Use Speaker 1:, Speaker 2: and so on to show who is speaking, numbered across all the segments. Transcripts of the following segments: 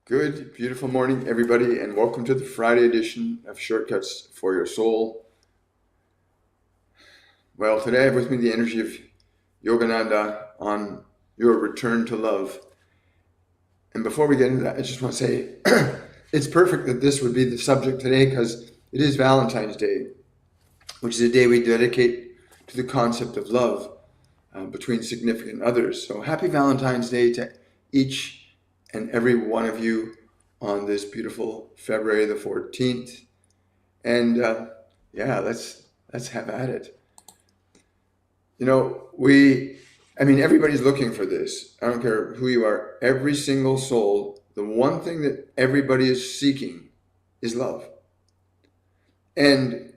Speaker 1: Good, beautiful morning, everybody, and welcome to the Friday edition of Shortcuts for Your Soul. Well, today I have with me the energy of Yogananda on your return to love. And before we get into that, I just want to say it's perfect that this would be the subject today because it is Valentine's Day, which is a day we dedicate to the concept of love between significant others. So happy Valentine's Day to each and every one of you on this beautiful February the 14th. And let's have at it. You know, everybody's looking for this. I don't care who you are. Every single soul, the one thing that everybody is seeking is love. And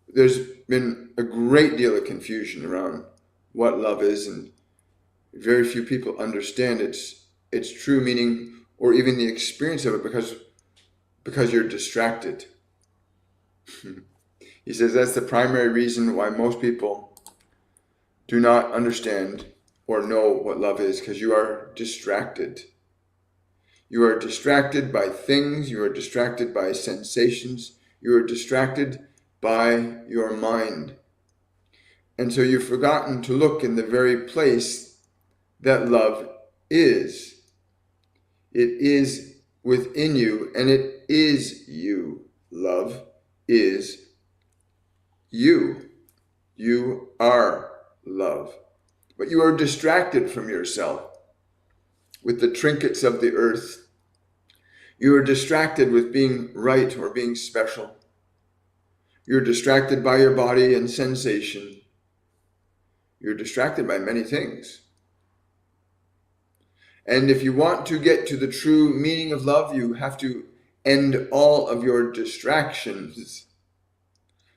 Speaker 1: there's been a great deal of confusion around what love is, and very few people understand its true meaning or even the experience of it because you're distracted. He says that's the primary reason why most people do not understand or know what love is, because you are distracted. You are distracted by things, you are distracted by sensations, you are distracted by your mind. And so you've forgotten to look in the very place that love is. It is within you, and it is you. Love is you. You are love. But you are distracted from yourself with the trinkets of the earth. You are distracted with being right or being special. You're distracted by your body and sensation. You're distracted by many things. And if you want to get to the true meaning of love, you have to end all of your distractions.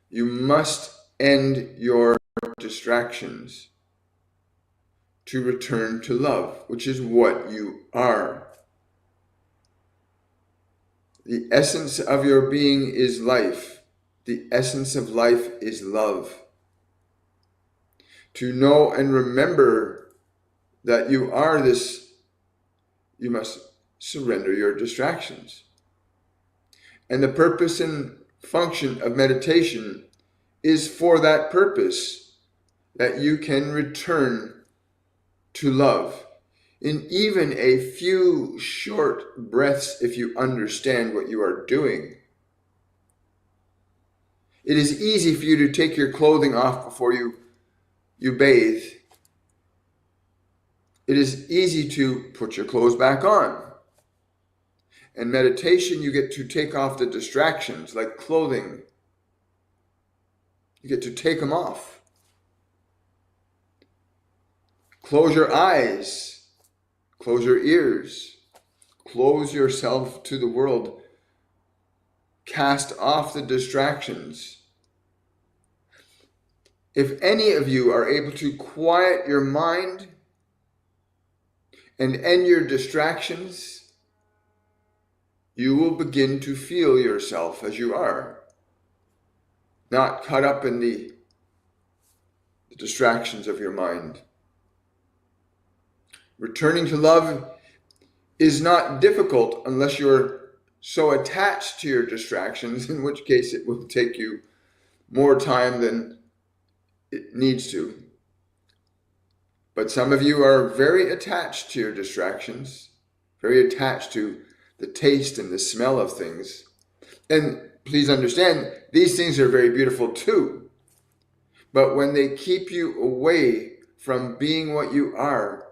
Speaker 1: You must end your distractions to return to love, which is what you are. The essence of your being is life. The essence of life is love. To know and remember that you are this, you must surrender your distractions. And the purpose and function of meditation is for that purpose, that you can return to love in even a few short breaths if you understand what you are doing. It is easy for you to take your clothing off before you bathe. It is easy to put your clothes back on. In meditation, you get to take off the distractions like clothing. You get to take them off. Close your eyes. Close your ears. Close yourself to the world. Cast off the distractions. If any of you are able to quiet your mind and end your distractions, you will begin to feel yourself as you are, not caught up in the distractions of your mind. Returning to love is not difficult unless you're so attached to your distractions, in which case it will take you more time than it needs to. But some of you are very attached to your distractions, very attached to the taste and the smell of things. And please understand, these things are very beautiful too. But when they keep you away from being what you are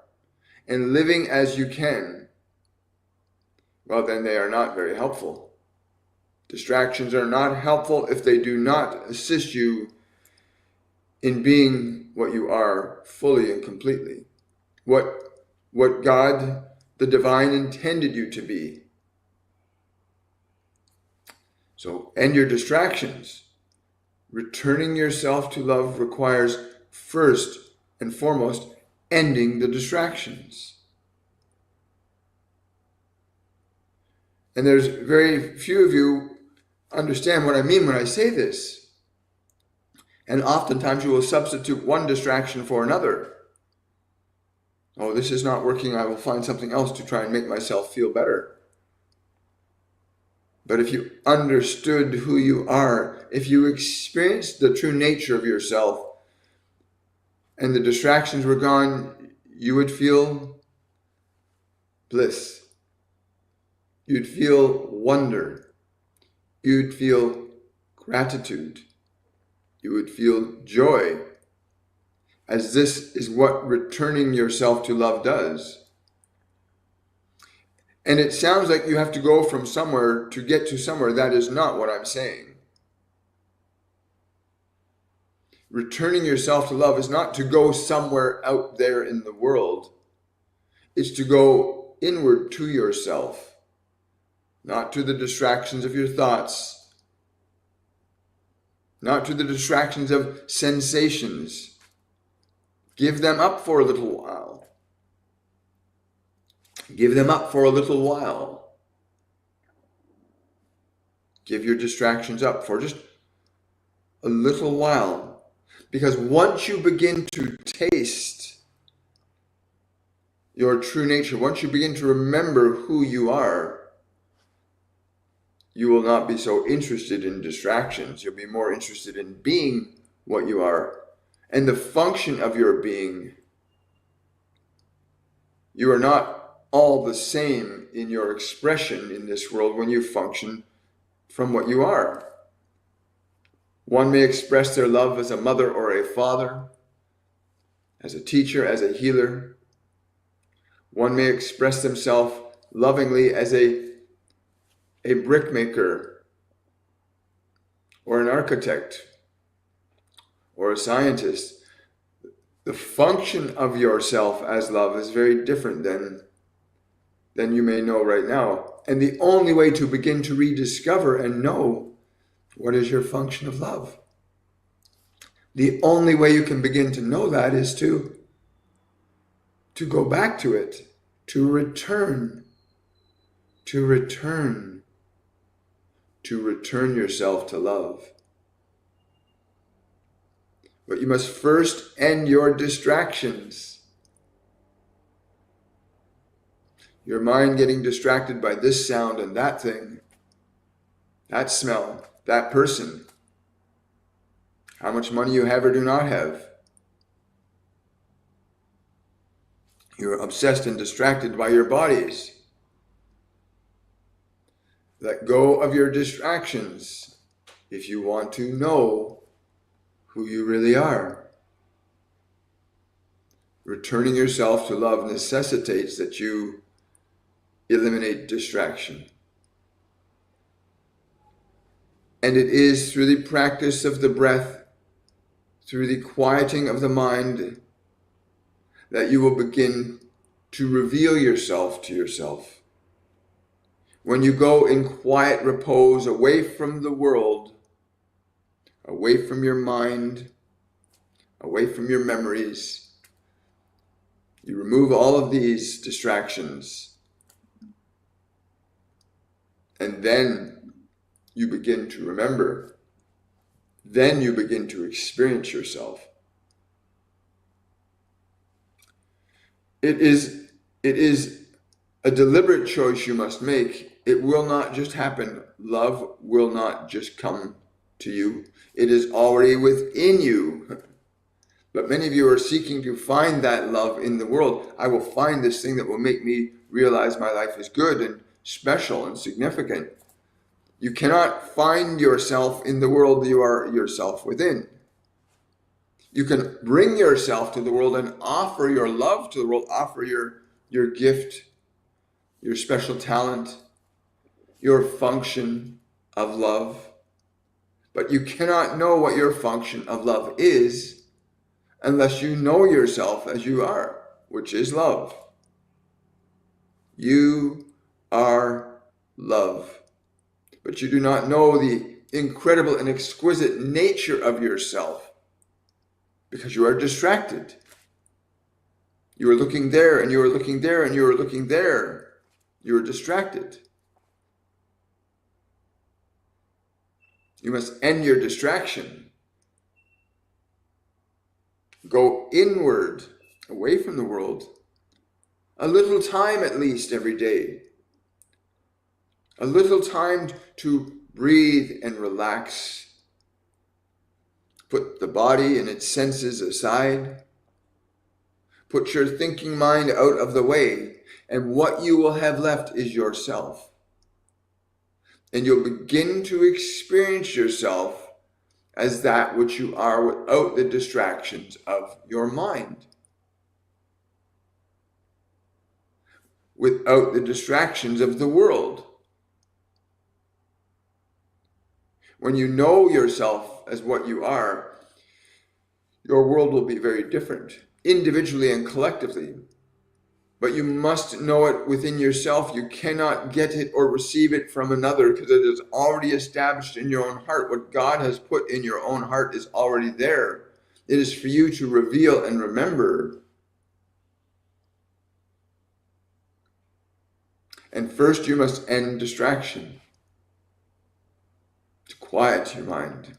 Speaker 1: and living as you can, well, then they are not very helpful. Distractions are not helpful if they do not assist you in being what you are fully and completely. What God, the divine, intended you to be. So end your distractions. Returning yourself to love requires first and foremost ending the distractions. And there's very few of you understand what I mean when I say this. And oftentimes you will substitute one distraction for another. Oh, this is not working. I will find something else to try and make myself feel better. But if you understood who you are, if you experienced the true nature of yourself and the distractions were gone, you would feel bliss. You'd feel wonder. You'd feel gratitude. You would feel joy, as this is what returning yourself to love does. And it sounds like you have to go from somewhere to get to somewhere. That is not what I'm saying. Returning yourself to love is not to go somewhere out there in the world. It's to go inward to yourself, not to the distractions of your thoughts, not to the distractions of sensations. Give them up for a little while. Give them up for a little while. Give your distractions up for just a little while. Because once you begin to taste your true nature, once you begin to remember who you are, you will not be so interested in distractions. You'll be more interested in being what you are and the function of your being. You are not all the same in your expression in this world when you function from what you are. One may express their love as a mother or a father, as a teacher, as a healer. One may express themselves lovingly as a brickmaker, or an architect, or a scientist. The function of yourself as love is very different than you may know right now. And the only way to begin to rediscover and know what is your function of love, the only way you can begin to know that is to go back to it, to return yourself to love. But you must first end your distractions. Your mind getting distracted by this sound and that thing, that smell, that person, how much money you have or do not have. You're obsessed and distracted by your bodies. Let go of your distractions if you want to know who you really are. Returning yourself to love necessitates that you eliminate distraction. And it is through the practice of the breath, through the quieting of the mind, that you will begin to reveal yourself to yourself. When you go in quiet repose, away from the world, away from your mind, away from your memories, you remove all of these distractions. And then you begin to remember. Then you begin to experience yourself. It is a deliberate choice you must make. It will not just happen. Love will not just come to you. It is already within you. But many of you are seeking to find that love in the world. I will find this thing that will make me realize my life is good and special and significant. You cannot find yourself in the world. You are yourself within. You can bring yourself to the world and offer your love to the world, offer your gift, your special talent, your function of love. But you cannot know what your function of love is unless you know yourself as you are, which is love. You are love. But you do not know the incredible and exquisite nature of yourself because you are distracted. You are looking there and you are looking there and you are looking there. You are distracted. You must end your distraction. Go inward, away from the world, a little time at least every day. A little time to breathe and relax. Put the body and its senses aside. Put your thinking mind out of the way, and what you will have left is yourself. And you'll begin to experience yourself as that which you are without the distractions of your mind, without the distractions of the world. When you know yourself as what you are, your world will be very different, individually and collectively. But you must know it within yourself. You cannot get it or receive it from another, because it is already established in your own heart. What God has put in your own heart is already there. It is for you to reveal and remember. And first you must end distraction, to quiet your mind,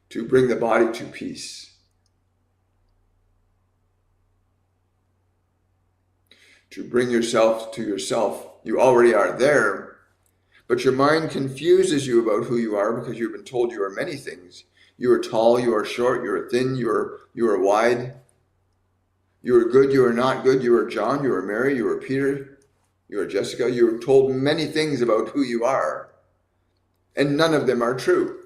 Speaker 1: to bring the body to peace. To bring yourself to yourself. You already are there, but your mind confuses you about who you are because you've been told you are many things. You are tall, you are short, you are thin, you are wide. You are good, you are not good, you are John, you are Mary, you are Peter, you are Jessica. You are told many things about who you are, and none of them are true.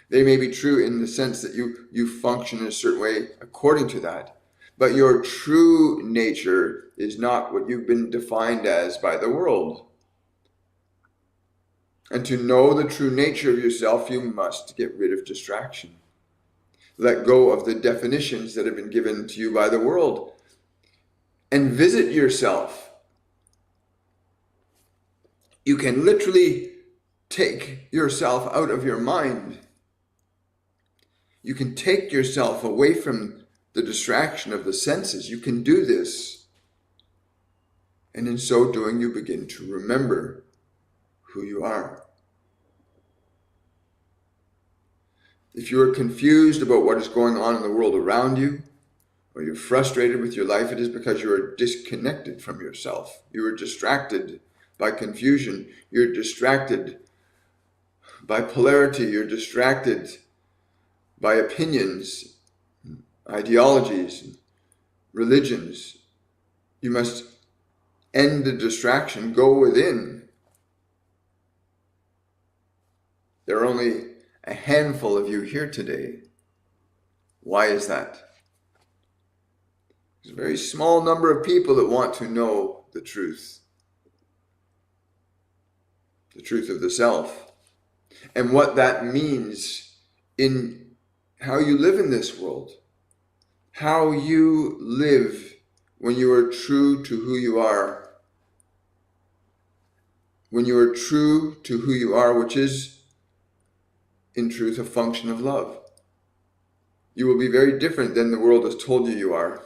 Speaker 1: They may be true in the sense that you function in a certain way according to that. But your true nature is not what you've been defined as by the world. And to know the true nature of yourself, you must get rid of distraction. Let go of the definitions that have been given to you by the world. And visit yourself. You can literally take yourself out of your mind. You can take yourself away from the distraction of the senses. You can do this. And in so doing, you begin to remember who you are. If you are confused about what is going on in the world around you, or you're frustrated with your life, it is because you are disconnected from yourself. You are distracted by confusion. You're distracted by polarity. You're distracted by opinions, ideologies, religions. You must end the distraction, go within. There are only a handful of you here today. Why is that? There's a very small number of people that want to know the truth of the self, and what that means in how you live in this world, how you live when you are true to who you are. When you are true to who you are, which is in truth a function of love, you will be very different than the world has told you you are.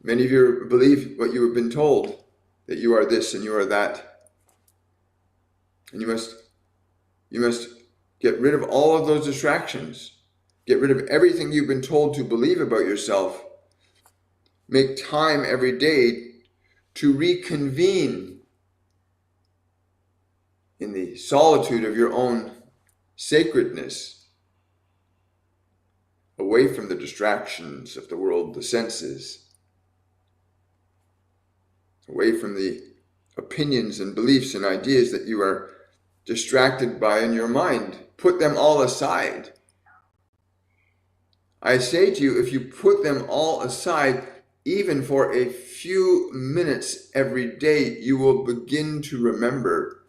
Speaker 1: Many of you believe what you have been told, that you are this and you are that. And you must get rid of all of those distractions. Get rid of everything you've been told to believe about yourself. Make time every day to reconvene in the solitude of your own sacredness, away from the distractions of the world, the senses, away from the opinions and beliefs and ideas that you are distracted by in your mind. Put them all aside. I say to you, if you put them all aside, even for a few minutes every day, you will begin to remember,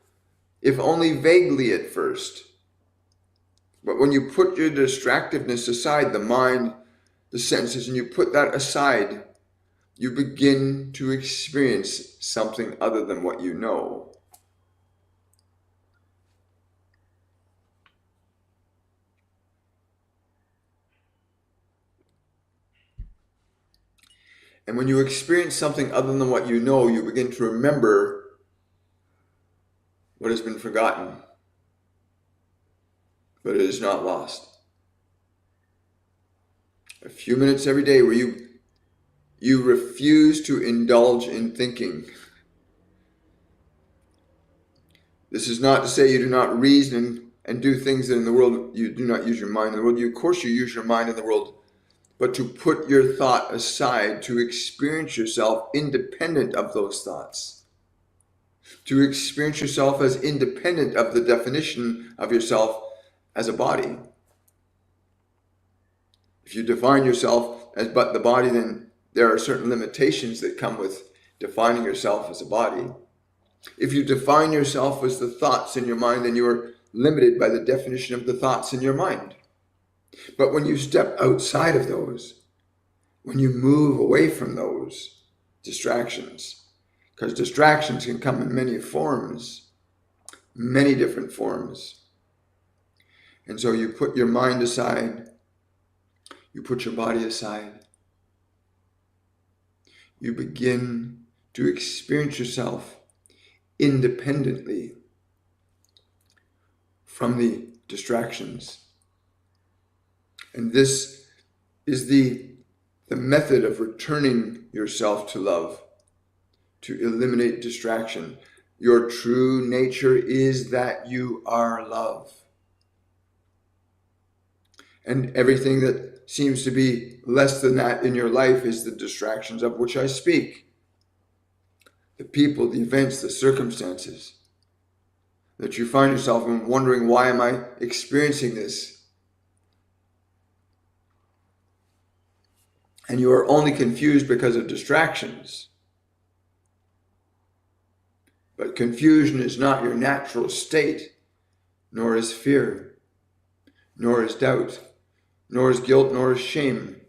Speaker 1: if only vaguely at first. But when you put your distractiveness aside, the mind, the senses, and you put that aside, you begin to experience something other than what you know. And when you experience something other than what you know, you begin to remember what has been forgotten. But it is not lost. A few minutes every day where You refuse to indulge in thinking. This is not to say you do not reason and do things that in the world you do not use your mind in the world. Of course you use your mind in the world, but to put your thought aside, to experience yourself independent of those thoughts. To experience yourself as independent of the definition of yourself as a body. If you define yourself as but the body, then there are certain limitations that come with defining yourself as a body. If you define yourself as the thoughts in your mind, then you are limited by the definition of the thoughts in your mind. But when you step outside of those, when you move away from those distractions, because distractions can come in many forms, many different forms. And so you put your mind aside, you put your body aside, you begin to experience yourself independently from the distractions. And this is the method of returning yourself to love, to eliminate distraction. Your true nature is that you are love. And everything that seems to be less than that in your life is the distractions of which I speak. The people, the events, the circumstances that you find yourself in wondering, why am I experiencing this? And you are only confused because of distractions. But confusion is not your natural state, nor is fear, nor is doubt, nor is guilt, nor is shame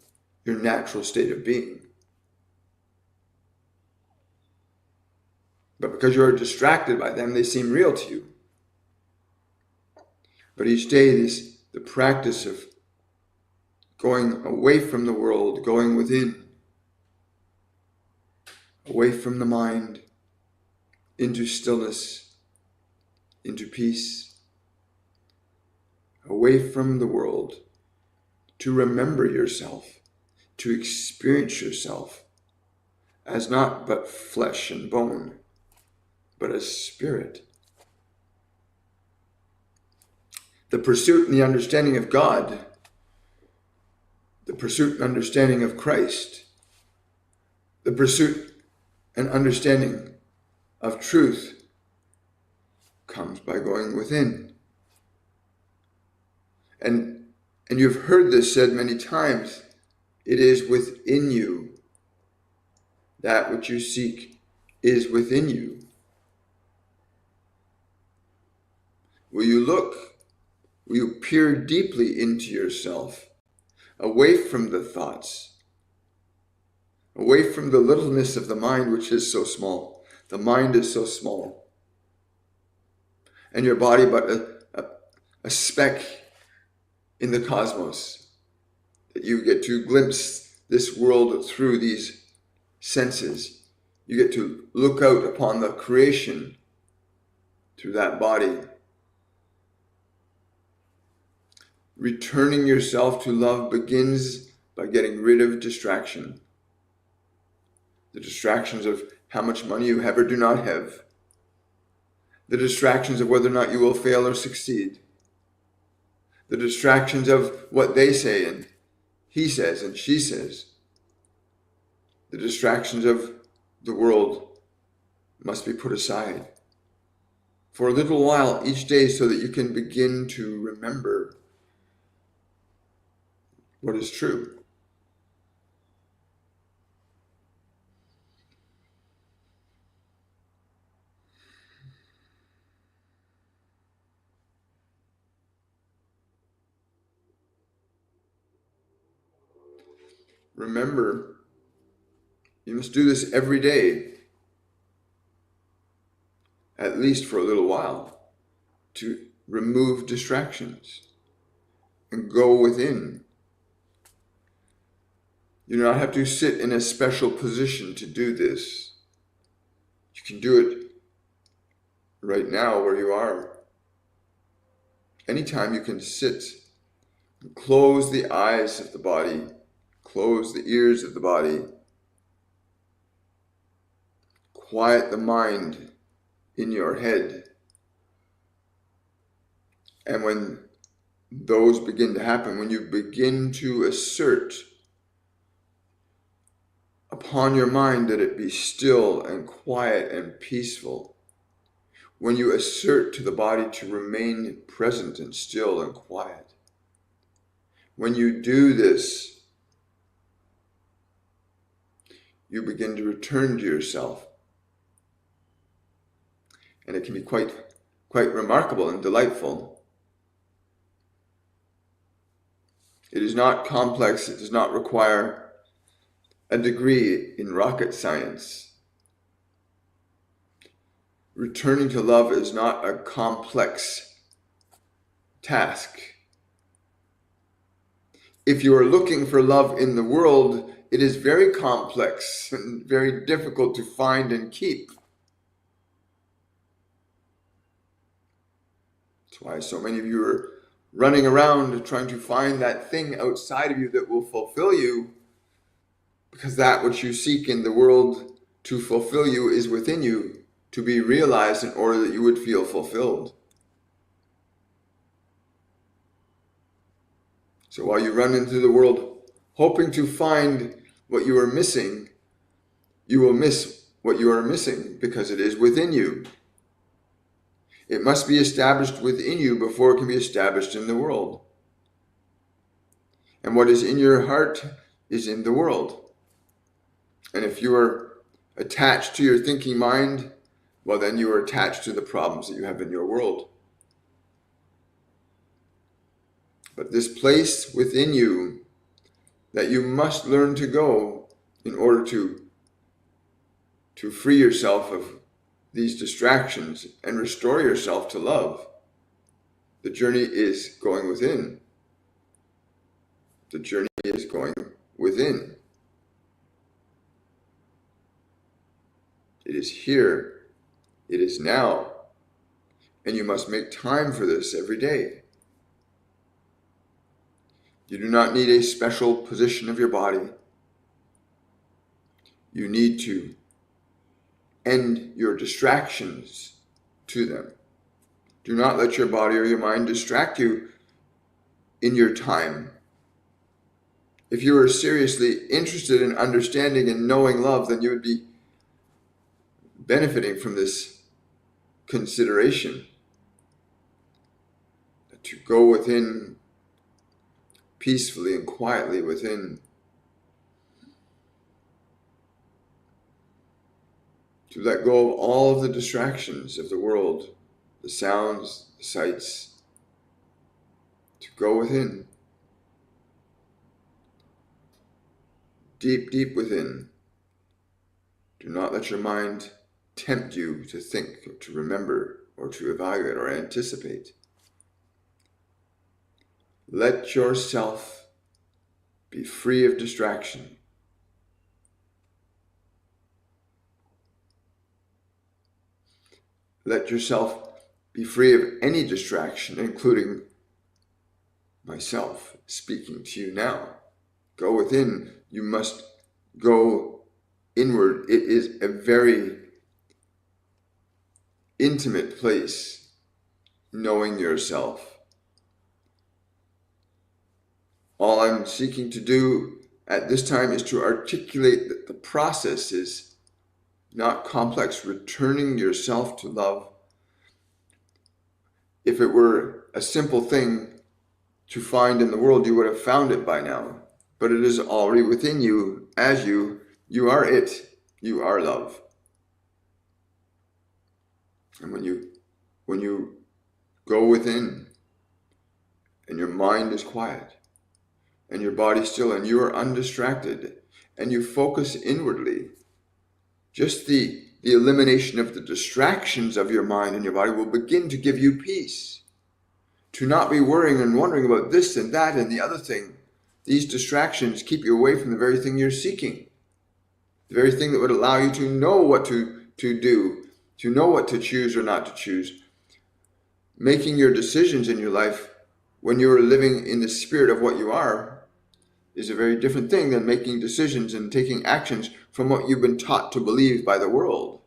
Speaker 1: your natural state of being. But because you are distracted by them, they seem real to you. But each day is the practice of going away from the world, going within, away from the mind, into stillness, into peace, away from the world, to remember yourself, to experience yourself as not but flesh and bone, but as spirit. The pursuit and the understanding of God, the pursuit and understanding of Christ, the pursuit and understanding of truth comes by going within. And you've heard this said many times, it is within you. That which you seek is within you. Will you look? Will you peer deeply into yourself, away from the thoughts, away from the littleness of the mind, which is so small? The mind is so small. And your body but a speck in the cosmos, that you get to glimpse this world through these senses. You get to look out upon the creation through that body. Returning yourself to love begins by getting rid of distraction. The distractions of how much money you have or do not have. The distractions of whether or not you will fail or succeed. The distractions of what they say and he says and she says. The distractions of the world must be put aside for a little while each day so that you can begin to remember what is true. Remember, you must do this every day, at least for a little while, to remove distractions and go within. You do not have to sit in a special position to do this. You can do it right now where you are. Anytime you can sit and close the eyes of the body, close the ears of the body, quiet the mind in your head. And when those begin to happen, when you begin to assert upon your mind that it be still and quiet and peaceful, when you assert to the body to remain present and still and quiet, when you do this, you begin to return to yourself. And it can be quite remarkable and delightful. It is not complex. It does not require a degree in rocket science. Returning to love is not a complex task. If you are looking for love in the world, it is very complex and very difficult to find and keep. That's why so many of you are running around trying to find that thing outside of you that will fulfill you, because that which you seek in the world to fulfill you is within you, to be realized in order that you would feel fulfilled. So while you run into the world hoping to find what you are missing, you will miss what you are missing because it is within you. It must be established within you before it can be established in the world. And what is in your heart is in the world. And if you are attached to your thinking mind, well, then you are attached to the problems that you have in your world. But this place within you that you must learn to go in order to free yourself of these distractions and restore yourself to love. The journey is going within. The journey is going within. It is here. It is now. And you must make time for this every day. You do not need a special position of your body. You need to end your distractions to them. Do not let your body or your mind distract you in your time. If you are seriously interested in understanding and knowing love, then you would be benefiting from this consideration. To go within peacefully and quietly within. To let go of all of the distractions of the world, the sounds, the sights. To go within. Deep, deep within. Do not let your mind tempt you to think, or to remember, or to evaluate, or anticipate. Let yourself be free of distraction. Let yourself be free of any distraction, including myself speaking to you now. Go within. You must go inward. It is a very intimate place, knowing yourself. All I'm seeking to do at this time is to articulate that the process is not complex, returning yourself to love. If it were a simple thing to find in the world, you would have found it by now. But it is already within you, as you are it, you are love. And when you go within, and your mind is quiet, and your body still, and you are undistracted, and you focus inwardly, just the elimination of the distractions of your mind and your body will begin to give you peace. To not be worrying and wondering about this and that and the other thing. These distractions keep you away from the very thing you're seeking. The very thing that would allow you to know what to do, to know what to choose or not to choose. Making your decisions in your life when you are living in the spirit of what you are is a very different thing than making decisions and taking actions from what you've been taught to believe by the world.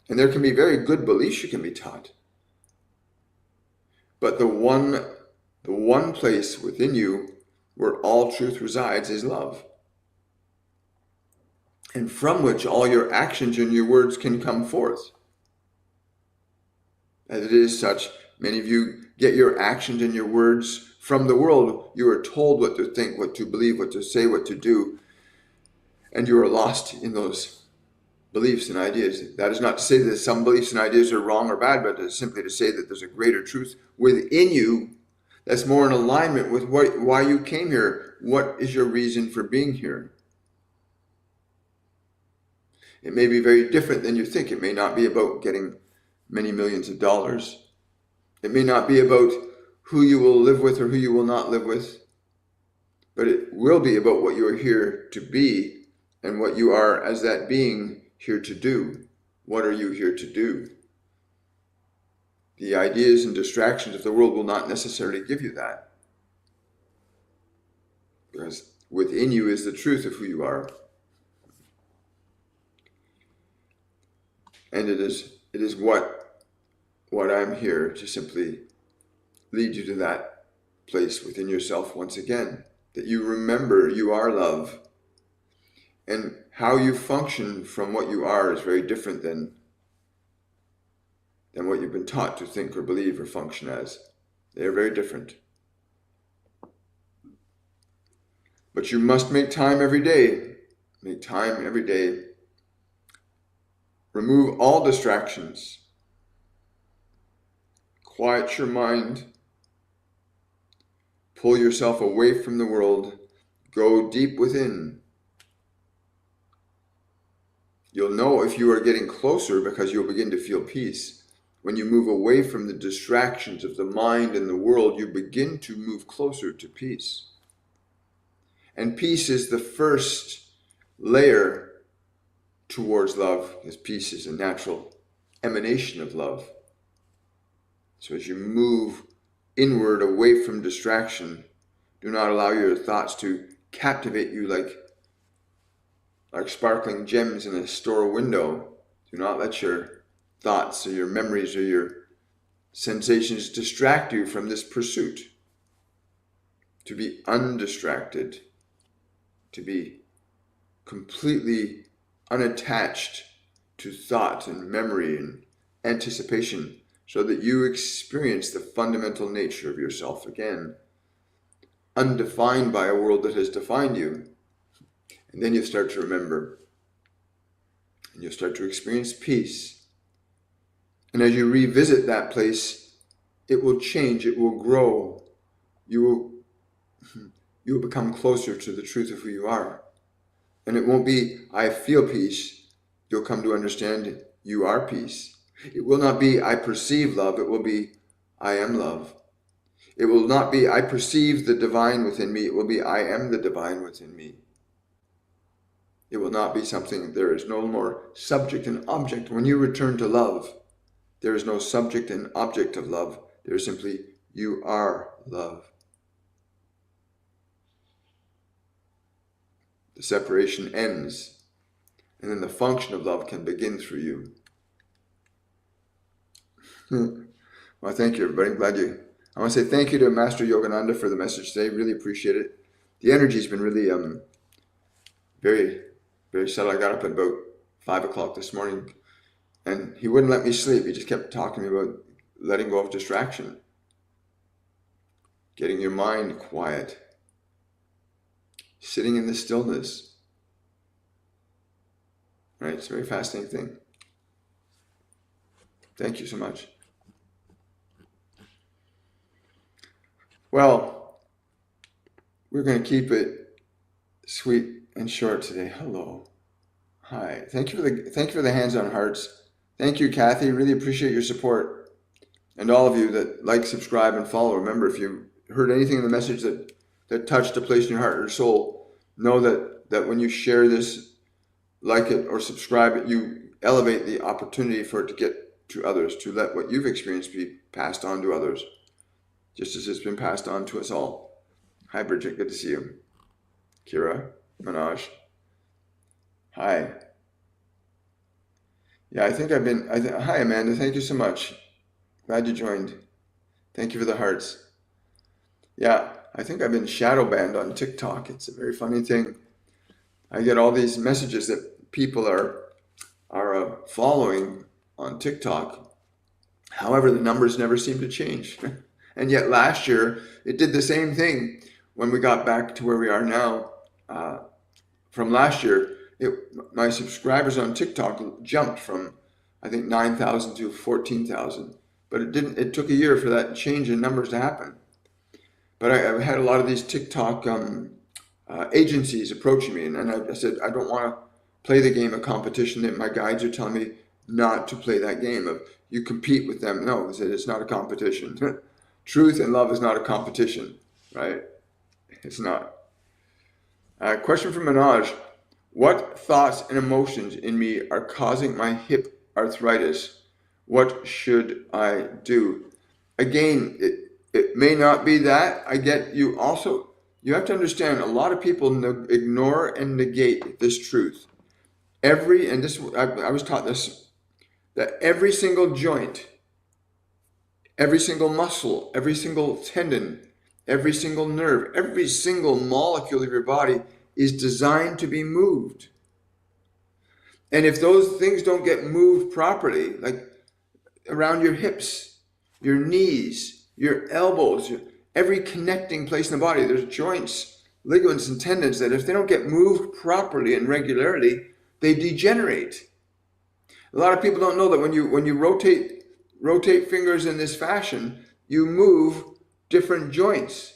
Speaker 1: And there can be very good beliefs you can be taught. But the one place within you where all truth resides is love. And from which all your actions and your words can come forth. As it is such, many of you get your actions and your words from the world. You are told what to think, what to believe, what to say, what to do. And you are lost in those beliefs and ideas. That is not to say that some beliefs and ideas are wrong or bad, but it's simply to say that there's a greater truth within you that's more in alignment with why you came here. What is your reason for being here? It may be very different than you think. It may not be about getting many millions of dollars. It may not be about who you will live with or who you will not live with. But it will be about what you are here to be and what you are as that being here to do. What are you here to do? The ideas and distractions of the world will not necessarily give you that. Because within you is the truth of who you are. And it is what I'm here to simply lead you to that place within yourself once again. That you remember you are love. And how you function from what you are is very different than what you've been taught to think or believe or function as. They are very different. But you must make time every day. Make time every day. Remove all distractions. Quiet your mind. Pull yourself away from the world. Go deep within. You'll know if you are getting closer because you'll begin to feel peace. When you move away from the distractions of the mind and the world, you begin to move closer to peace. And peace is the first layer towards love, because peace is a natural emanation of love. So as you move inward away from distraction, do not allow your thoughts to captivate you like sparkling gems in a store window. Do not let your thoughts or your memories or your sensations distract you from this pursuit. To be undistracted, to be completely unattached to thought and memory and anticipation, so that you experience the fundamental nature of yourself again, undefined by a world that has defined you. And then you start to remember, and you'll start to experience peace. And as you revisit that place, it will change, it will grow. You will become closer to the truth of who you are. And it won't be, I feel peace. You'll come to understand you are peace. It will not be, I perceive love. It will be, I am love. It will not be, I perceive the divine within me. It will be, I am the divine within me. It will not be something, there is no more subject and object. When you return to love, there is no subject and object of love. There is simply, you are love. The separation ends, and then the function of love can begin through you. Well, thank you, everybody. I want to say thank you to Master Yogananda for the message today. Really appreciate it. The energy's been really very, very subtle. I got up at about 5 o'clock this morning, and he wouldn't let me sleep. He just kept talking to me about letting go of distraction, getting your mind quiet, sitting in the stillness. Right? It's a very fascinating thing. Thank you so much. Well, we're going to keep it sweet and short today. Hello. Hi. Thank you for the hands on hearts. Thank you, Kathy. Really appreciate your support. And all of you that like, subscribe, and follow. Remember, if you heard anything in the message that touched a place in your heart or soul, know that when you share this, like it or subscribe it, you elevate the opportunity for it to get to others, to let what you've experienced be passed on to others, just as it's been passed on to us all. Hi, Bridget. Good to see you. Kira, Manoj. Hi. Yeah, I think I've been. Hi, Amanda. Thank you so much. Glad you joined. Thank you for the hearts. Yeah, I think I've been shadow banned on TikTok. It's a very funny thing. I get all these messages that people are following on TikTok. However, the numbers never seem to change. And yet last year it did the same thing when we got back to where we are now. Uh, from last year, my subscribers on TikTok jumped from I think 9,000 to 14,000. But it didn't. It took a year for that change in numbers to happen. But I've had a lot of these TikTok agencies approaching me, and I said I don't want to play the game of competition. That my guides are telling me not to play that game of you compete with them. No, I said it's not a competition. Truth and love is not a competition, right? It's not. Question from Manoj. What thoughts and emotions in me are causing my hip arthritis? What should I do? Again, it may not be that. I get you also. You have to understand a lot of people ignore and negate this truth. I was taught this, that every single joint, every single muscle, every single tendon, every single nerve, every single molecule of your body is designed to be moved. And if those things don't get moved properly, like around your hips, your knees, your elbows, every connecting place in the body, there's joints, ligaments, and tendons that if they don't get moved properly and regularly, they degenerate. A lot of people don't know that when you rotate fingers in this fashion, you move different joints.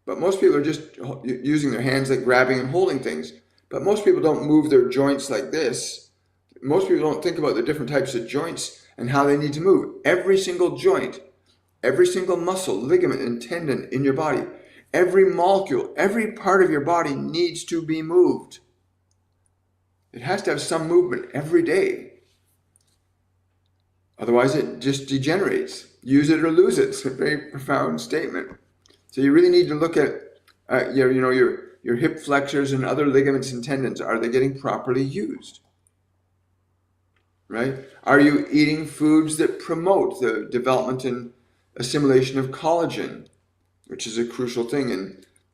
Speaker 1: But most people are just using their hands, like grabbing and holding things. But most people don't move their joints like this. Most people don't think about the different types of joints and how they need to move. Every single joint, every single muscle, ligament, and tendon in your body, every molecule, every part of your body needs to be moved. It has to have some movement every day. Otherwise, it just degenerates. Use it or lose it. It's a very profound statement. So you really need to look at your hip flexors and other ligaments and tendons. Are they getting properly used? Right? Are you eating foods that promote the development and assimilation of collagen, which is a crucial thing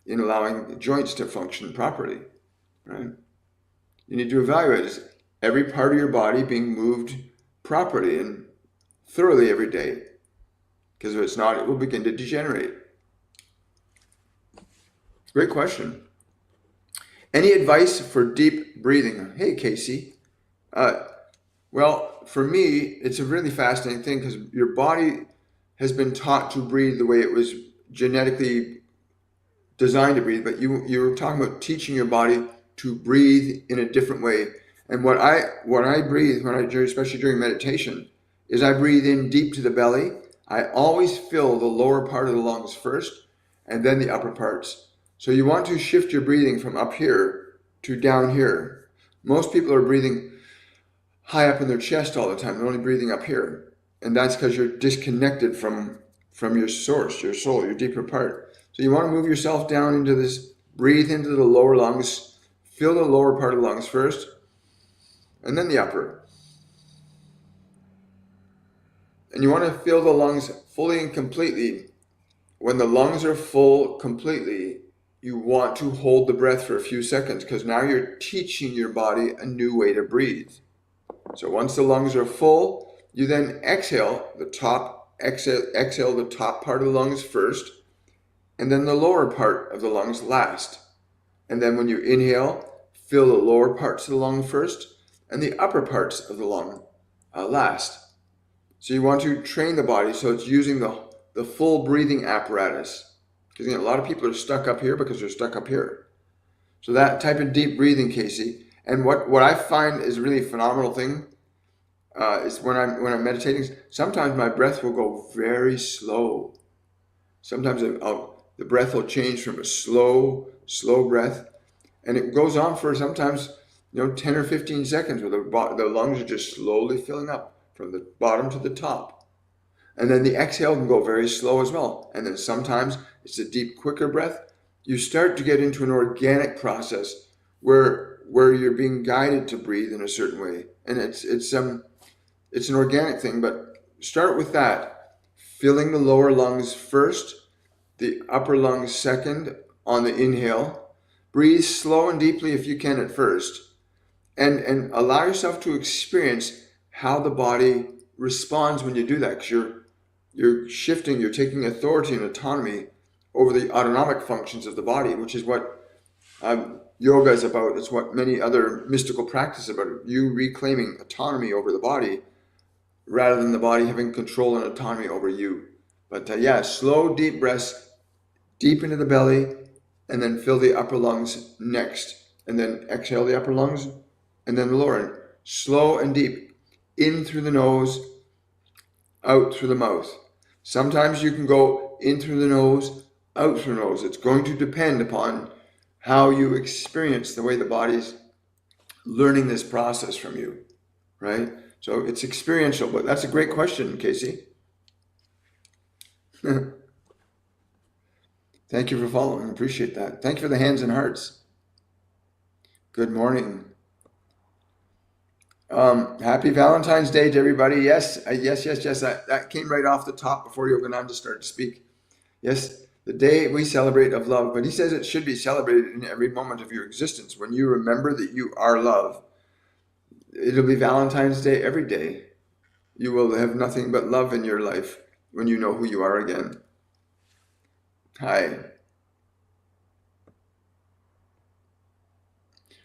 Speaker 1: in allowing the joints to function properly? Right? You need to evaluate, is every part of your body being moved properly and thoroughly every day? Because if it's not, it will begin to degenerate. Great question. Any advice for deep breathing? Hey, Casey. Well, for me, it's a really fascinating thing because your body has been taught to breathe the way it was genetically designed to breathe, but you were talking about teaching your body to breathe in a different way. And what I breathe especially during meditation, is I breathe in deep to the belly. I always fill the lower part of the lungs first, and then the upper parts. So you want to shift your breathing from up here to down here. Most people are breathing high up in their chest all the time. They're only breathing up here. And that's because you're disconnected from your source, your soul, your deeper part. So you want to move yourself down into this, breathe into the lower lungs, fill the lower part of the lungs first, and then the upper. And you want to fill the lungs fully and completely. When the lungs are full completely, you want to hold the breath for a few seconds because now you're teaching your body a new way to breathe. So once the lungs are full, you then exhale the top part of the lungs first, and then the lower part of the lungs last. And then when you inhale, fill the lower parts of the lung first, and the upper parts of the lung last. So you want to train the body so it's using the full breathing apparatus. Because a lot of people are stuck up here because they're stuck up here. So that type of deep breathing, Casey. And what I find is a really phenomenal thing is when I'm meditating, sometimes my breath will go very slow. Sometimes the breath will change from a slow breath, and it goes on for sometimes 10 or 15 seconds where the lungs are just slowly filling up from the bottom to the top. And then the exhale can go very slow as well. And then sometimes it's a deep, quicker breath. You start to get into an organic process where you're being guided to breathe in a certain way. And it's it's an organic thing, but start with that. Filling the lower lungs first, the upper lungs second on the inhale. Breathe slow and deeply if you can at first, and allow yourself to experience how the body responds when you do that, because you're shifting, you're taking authority and autonomy over the autonomic functions of the body, which is what yoga is about. It's what many other mystical practices about. You reclaiming autonomy over the body rather than the body having control and autonomy over you. But yeah, slow, deep breaths, deep into the belly, and then fill the upper lungs next. And then exhale the upper lungs, and then the lower end. Slow and deep. In through the nose, out through the mouth. Sometimes you can go in through the nose, out through the nose. It's going to depend upon how you experience the way the body's learning this process from you, right? So it's experiential, but that's a great question, Casey. Thank you for following. Appreciate that. Thank you for the hands and hearts. Good morning. Happy Valentine's Day to everybody. Yes. That came right off the top before Yogananda started to speak. Yes, the day we celebrate of love, but he says it should be celebrated in every moment of your existence. When you remember that you are love, it'll be Valentine's Day every day. You will have nothing but love in your life when you know who you are again. Hi.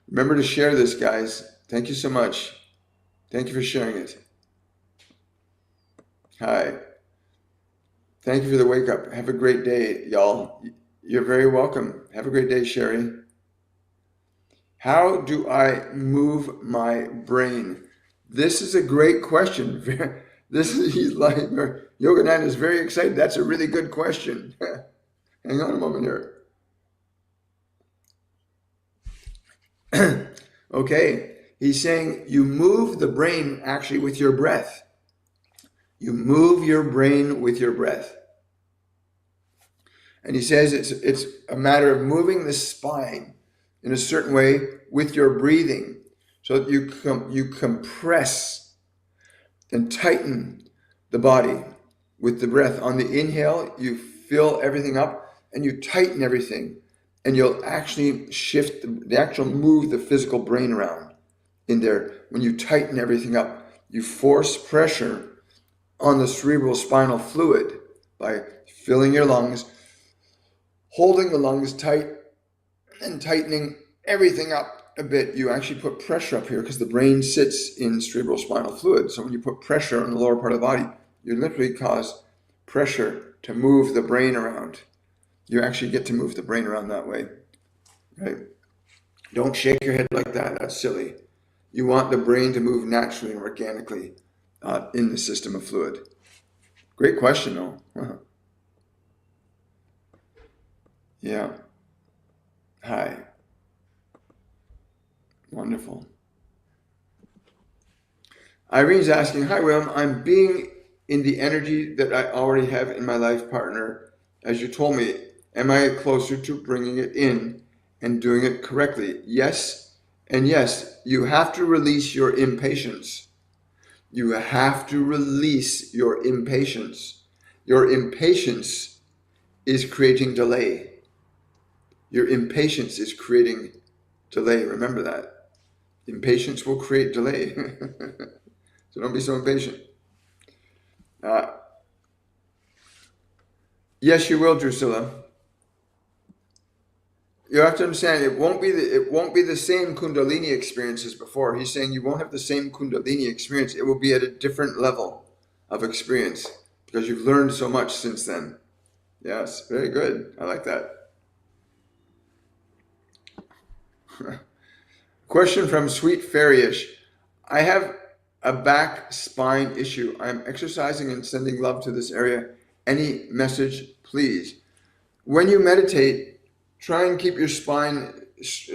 Speaker 1: Remember to share this, guys. Thank you so much. Thank you for sharing it. Hi. Thank you for the wake up. Have a great day, y'all. You're very welcome. Have a great day, Sherry. How do I move my brain? This is a great question. He's like, Yogananda is very excited. That's a really good question. Hang on a moment here. Okay. He's saying you move the brain actually with your breath. You move your brain with your breath. And he says it's a matter of moving the spine in a certain way with your breathing. So that you compress and tighten the body with the breath. On the inhale, you fill everything up and you tighten everything. And you'll actually shift, move the physical brain around in there. When you tighten everything up, you force pressure on the cerebral spinal fluid by filling your lungs, holding the lungs tight and tightening everything up a bit. You actually put pressure up here because the brain sits in cerebral spinal fluid. So when you put pressure on the lower part of the body, you literally cause pressure to move the brain around. You actually get to move the brain around that way, right? Don't shake your head like that. That's silly. You want the brain to move naturally and organically in the system of fluid. Great question, though. Yeah. Hi. Wonderful. Irene's asking, hi, William. I'm being in the energy that I already have in my life partner. As you told me, am I closer to bringing it in and doing it correctly? Yes. And yes, you have to release your impatience. You have to release your impatience. Your impatience is creating delay. Your impatience is creating delay. Remember that. Impatience will create delay. So don't be so impatient. Yes, you will, Drusilla. You have to understand it won't be the same Kundalini experience as before. He's saying you won't have the same Kundalini experience. It will be at a different level of experience because you've learned so much since then. Yes, very good. I like that. Question from Sweet Fairyish. I have a back spine issue. I'm exercising and sending love to this area. Any message, please? When you meditate, try and keep your spine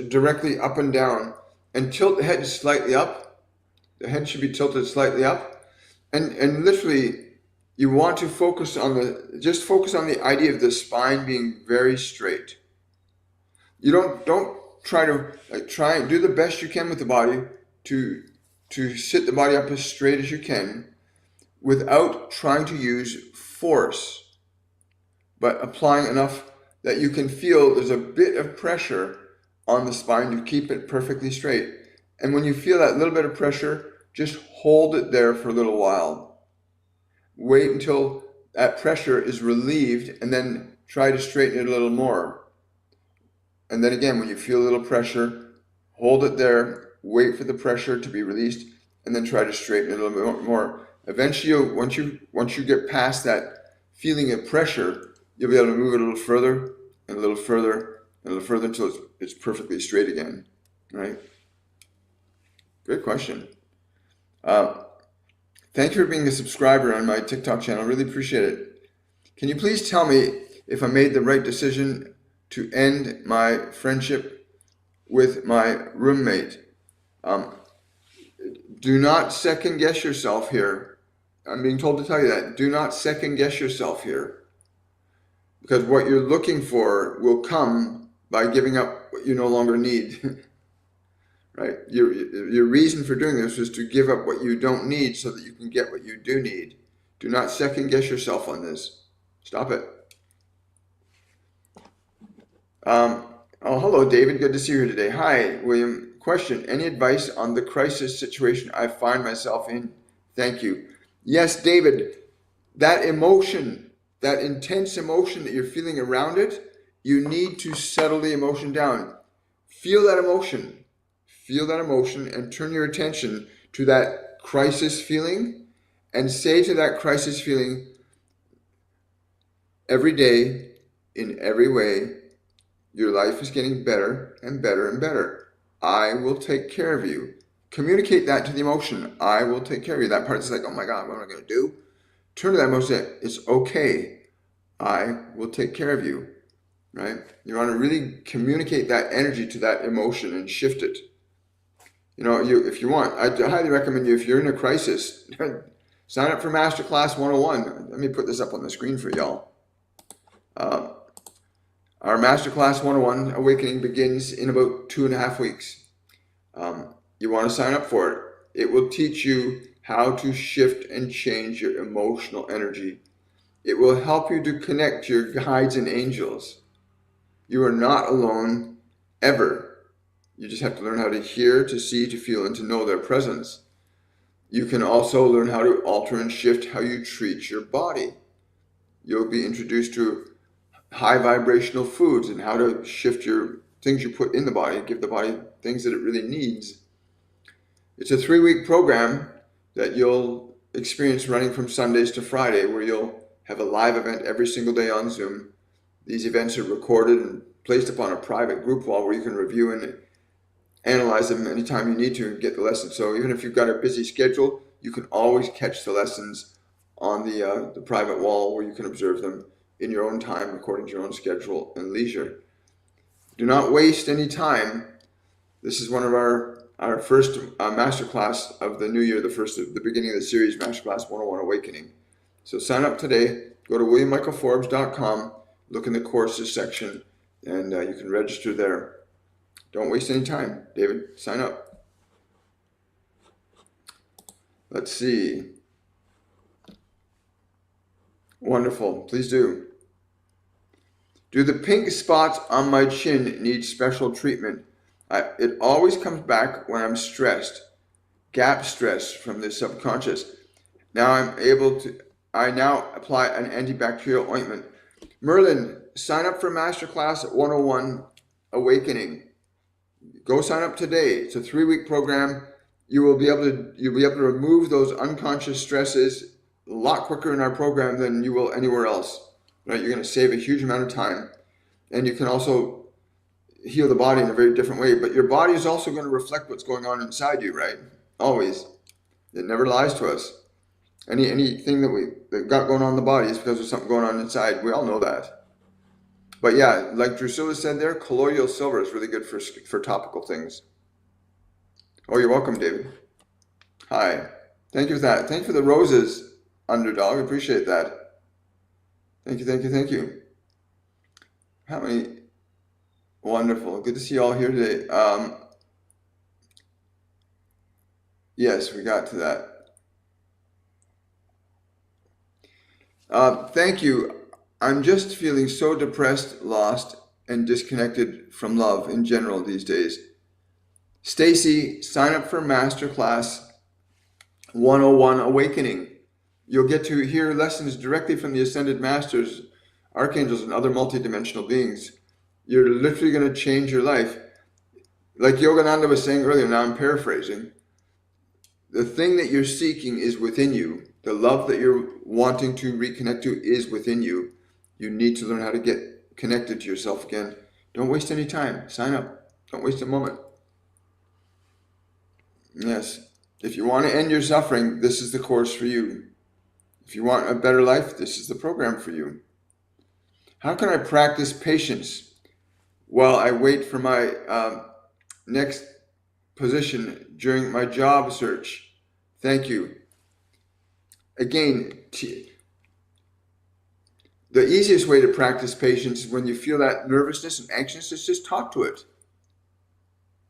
Speaker 1: directly up and down and tilt the head slightly up. The head should be tilted slightly up. And literally, you want to focus on the idea of the spine being very straight. You don't try and do the best you can with the body to to sit the body up as straight as you can without trying to use force, but applying enough that you can feel there's a bit of pressure on the spine to keep it perfectly straight. And when you feel that little bit of pressure, just hold it there for a little while. Wait until that pressure is relieved and then try to straighten it a little more. And then again, when you feel a little pressure, hold it there, wait for the pressure to be released, and then try to straighten it a little bit more. Eventually, once you get past that feeling of pressure, you'll be able to move it a little further and a little further and a little further until it's perfectly straight again. Right? Good question. Thank you for being a subscriber on my TikTok channel. Really appreciate it. Can you please tell me if I made the right decision to end my friendship with my roommate? Do not second guess yourself here. I'm being told to tell you that. Do not second guess yourself here. Because what you're looking for will come by giving up what you no longer need. Right? Your reason for doing this is to give up what you don't need so that you can get what you do need. Do not second guess yourself on this. Stop it. Hello, David. Good to see you here today. Hi, William. Question. Any advice on the crisis situation I find myself in? Thank you. Yes, David. That emotion, that intense emotion that you're feeling around it, you need to settle the emotion down. Feel that emotion. Feel that emotion and turn your attention to that crisis feeling and say to that crisis feeling every day, in every way, your life is getting better and better and better. I will take care of you. Communicate that to the emotion. I will take care of you. That part's like, oh my God, what am I going to do? Turn to that emotion and say, it's okay. I will take care of you. Right? You want to really communicate that energy to that emotion and shift it. If you want, I highly recommend you, if you're in a crisis, sign up for Masterclass 101. Let me put this up on the screen for y'all. Our Masterclass 101 Awakening begins in about 2.5 weeks. You want to sign up for it. It will teach you how to shift and change your emotional energy. It will help you to connect to your guides and angels. You are not alone ever. You just have to learn how to hear, to see, to feel, and to know their presence. You can also learn how to alter and shift how you treat your body. You'll be introduced to high vibrational foods and how to shift your things you put in the body, give the body things that it really needs. It's a 3-week program that you'll experience running from Sundays to Friday, where you'll have a live event every single day on Zoom. These events are recorded and placed upon a private group wall where you can review and analyze them anytime you need to and get the lessons. So even if you've got a busy schedule, you can always catch the lessons on the private wall where you can observe them in your own time according to your own schedule and leisure. Do not waste any time. This is one of our first masterclass of the new year, the beginning of the series, Masterclass 101 Awakening. So sign up today. Go to williammichaelforbes.com, look in the courses section, and you can register there. Don't waste any time. David, sign up. Let's see. Wonderful. Please do. Do the pink spots on my chin need special treatment? It always comes back when I'm stressed. Gap stress from the subconscious. I now apply an antibacterial ointment. Merlin, sign up for Masterclass 101 Awakening. Go sign up today. It's a 3-week program. You'll be able to remove those unconscious stresses a lot quicker in our program than you will anywhere else. Right? You're going to save a huge amount of time, and you can also heal the body in a very different way. But your body is also going to reflect what's going on inside you, right? Always. It never lies to us. Anything that got going on in the body is because there's something going on inside. We all know that. But yeah, like Drusilla said there, colloidal silver is really good for topical things. Oh, you're welcome, David. Hi. Thank you for that. Thank you for the roses, Underdog. Appreciate that. Thank you. How many? Wonderful. Good to see you all here today. Yes, we got to that. Thank you. I'm just feeling so depressed, lost, and disconnected from love in general these days. Stacy, sign up for Masterclass 101 Awakening. You'll get to hear lessons directly from the Ascended Masters, archangels, and other multidimensional beings. You're literally going to change your life. Like Yogananda was saying earlier, now I'm paraphrasing, the thing that you're seeking is within you. The love that you're wanting to reconnect to is within you. You need to learn how to get connected to yourself again. Don't waste any time. Sign up. Don't waste a moment. Yes. If you want to end your suffering, this is the course for you. If you want a better life, this is the program for you. How can I practice patience while I wait for my next position during my job search? Thank you. Again, the easiest way to practice patience is when you feel that nervousness and anxiousness, just talk to it.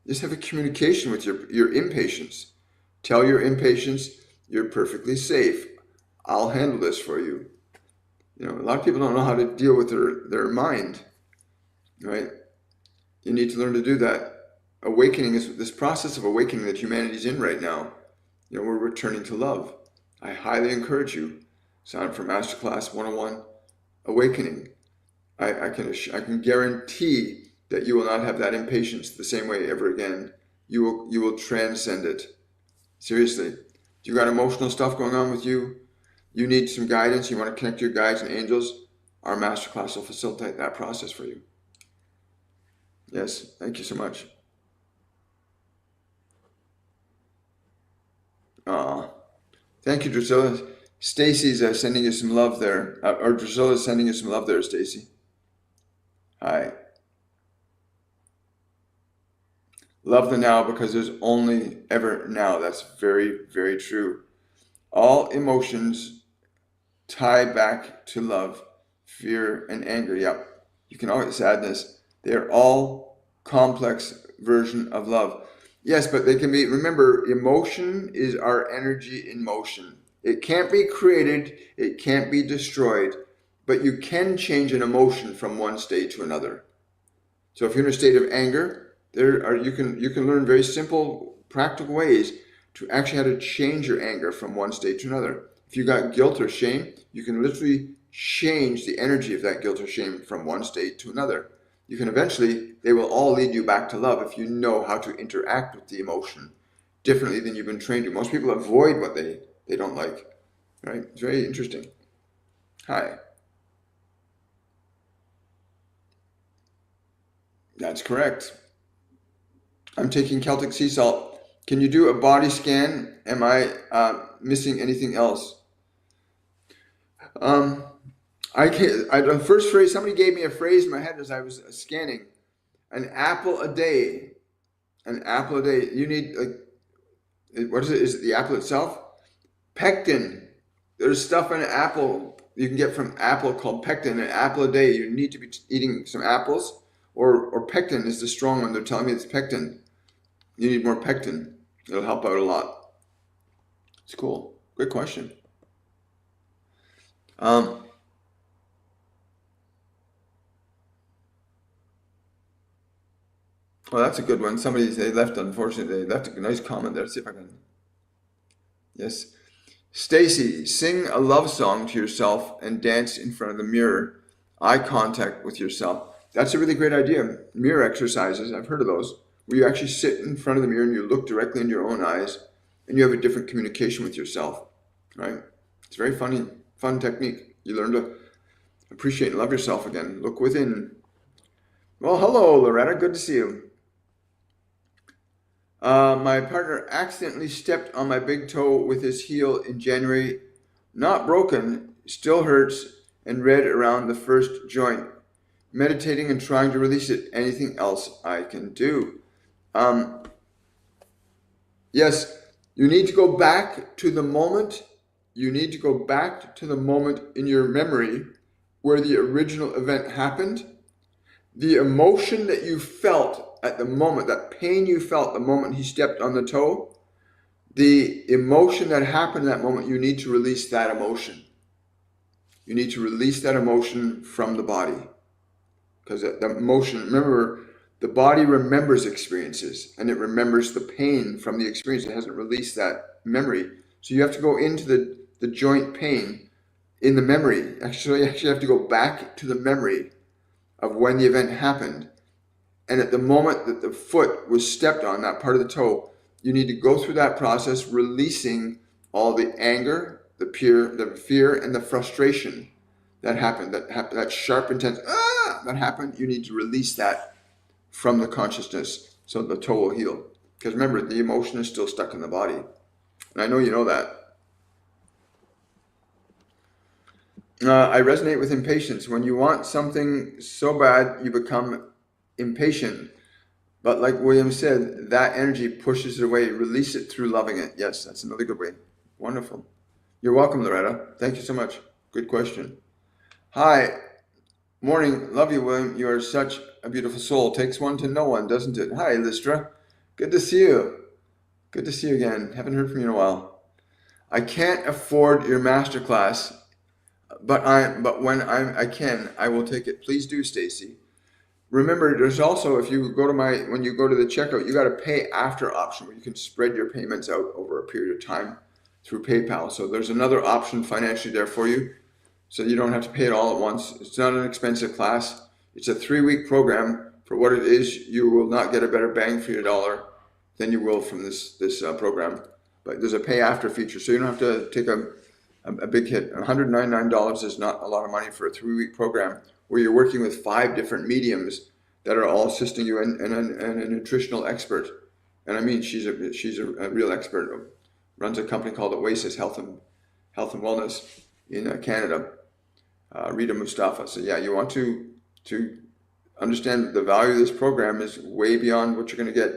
Speaker 1: Just have a communication with your impatience. Tell your impatience, you're perfectly safe. I'll handle this for you. You know, a lot of people don't know how to deal with their mind, right? You need to learn to do that. Awakening is this process of awakening that humanity's in right now. You know, we're returning to love. I highly encourage you, sign up for Masterclass 101 Awakening. I can guarantee that you will not have that impatience the same way ever again. You will transcend it. Seriously. You got emotional stuff going on with you? You need some guidance, you want to connect to your guides and angels, our masterclass will facilitate that process for you. Yes, thank you so much. Thank you, Drusilla. Stacy's sending you some love there. Or Drusilla's sending you some love there, Stacy. Hi. Love the now because there's only ever now. That's very, very true. All emotions tie back to love, fear, and anger. Yep. You can always sadness. They're all complex version of love. Yes, but they can be, remember, emotion is our energy in motion. It can't be created, it can't be destroyed, but you can change an emotion from one state to another. So if you're in a state of anger, you can learn very simple, practical ways to actually how to change your anger from one state to another. If you got guilt or shame, you can literally change the energy of that guilt or shame from one state to another. You can eventually, they will all lead you back to love if you know how to interact with the emotion differently than you've been trained to. Most people avoid what they don't like, right? It's very interesting. Hi. That's correct. I'm taking Celtic sea salt. Can you do a body scan? Am I missing anything else? The first phrase, somebody gave me a phrase in my head as I was scanning. An apple a day. An apple a day. You need, like, what is it? Is it the apple itself? Pectin. There's stuff in an apple you can get from apple called pectin. An apple a day. You need to be eating some apples. Or pectin is the strong one. They're telling me it's pectin. You need more pectin. It'll help out a lot. It's cool. Great question. Well, that's a good one. Unfortunately, they left a nice comment there. Let's see if I can. Yes. Stacy, sing a love song to yourself and dance in front of the mirror. Eye contact with yourself. That's a really great idea. Mirror exercises, I've heard of those, where you actually sit in front of the mirror and you look directly into your own eyes and you have a different communication with yourself, right? It's a very fun technique. You learn to appreciate and love yourself again. Look within. Well, hello, Loretta. Good to see you. My partner accidentally stepped on my big toe with his heel in January. Not broken, still hurts, and red around the first joint. Meditating and trying to release it. Anything else I can do? Yes, you need to go back to the moment. You need to go back to the moment in your memory where the original event happened. The emotion that you felt at the moment, that pain you felt the moment he stepped on the toe, the emotion that happened in that moment, you need to release that emotion. You need to release that emotion from the body. Because the emotion, remember, the body remembers experiences and it remembers the pain from the experience. It hasn't released that memory. So you have to go into the joint pain in the memory. Actually, you actually have to go back to the memory of when the event happened. And at the moment that the foot was stepped on, that part of the toe, you need to go through that process, releasing all the anger, the fear, and the frustration that happened, that sharp, intense, that happened. You need to release that from the consciousness so the toe will heal. Because remember, the emotion is still stuck in the body. And I know you know that. I resonate with impatience. When you want something so bad, you become impatient. But like William said, that energy pushes it away. Release it through loving it. Yes, that's another good way. Wonderful. You're welcome, Loretta. Thank you so much. Good question. Hi. Morning. Love you, William. You are such a beautiful soul. Takes one to know one, doesn't it? Hi, Listra. Good to see you. Good to see you again. Haven't heard from you in a while. I can't afford your masterclass, but when I can, I will take it. Please do, Stacy. Remember, there's also, if you go to when you go to the checkout, you got a pay after option where you can spread your payments out over a period of time through PayPal. So there's another option financially there for you. So you don't have to pay it all at once. It's not an expensive class. It's a 3-week program. For what it is, you will not get a better bang for your dollar than you will from this program. But there's a pay after feature, so you don't have to take a big hit. $199 is not a lot of money for a 3-week program where you're working with 5 different mediums that are all assisting you and a nutritional expert. And I mean, she's a real expert. Runs a company called Oasis Health and Wellness in Canada. Rita Mustafa. So yeah, you want to understand the value of this program is way beyond what you're going to get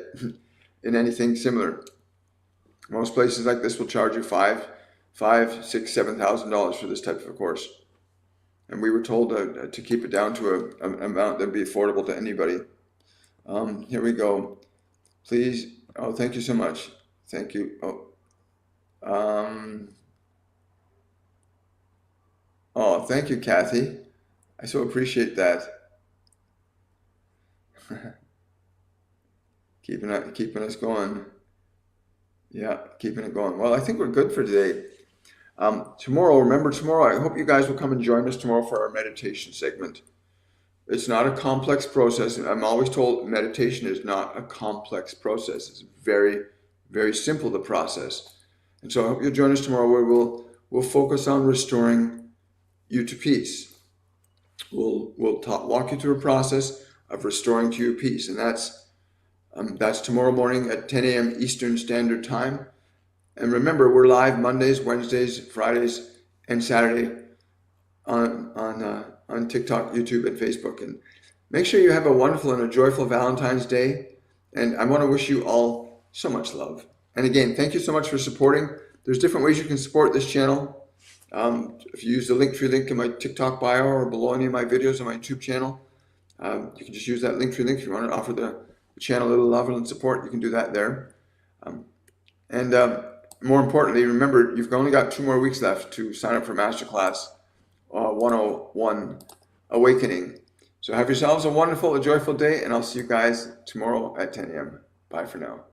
Speaker 1: in anything similar. Most places like this will charge you $5,000, $6,000, $7,000 for this type of a course. And we were told to keep it down to an amount that would be affordable to anybody. Here we go. Please. Oh, thank you so much. Thank you. Oh, thank you, Kathy. I so appreciate that. Keeping us going. Yeah, keeping it going. Well, I think we're good for today. Tomorrow, I hope you guys will come and join us tomorrow for our meditation segment. It's not a complex process. I'm always told meditation is not a complex process. It's very, very simple, the process. And so I hope you'll join us tomorrow where we'll focus on restoring you to peace. We'll walk you through a process of restoring to you peace. And that's tomorrow morning at 10 a.m. Eastern Standard Time. And remember, we're live Mondays, Wednesdays, Fridays, and Saturday on TikTok, YouTube, and Facebook. And make sure you have a wonderful and a joyful Valentine's Day. And I want to wish you all so much love. And again, thank you so much for supporting. There's different ways you can support this channel. If you use the Linktree link in my TikTok bio or below any of my videos on my YouTube channel, you can just use that Linktree link. If you want to offer the channel a little love and support, you can do that there. And more importantly, remember, you've only got 2 more weeks left to sign up for Masterclass 101 Awakening. So have yourselves a wonderful, a joyful day, and I'll see you guys tomorrow at 10 a.m. Bye for now.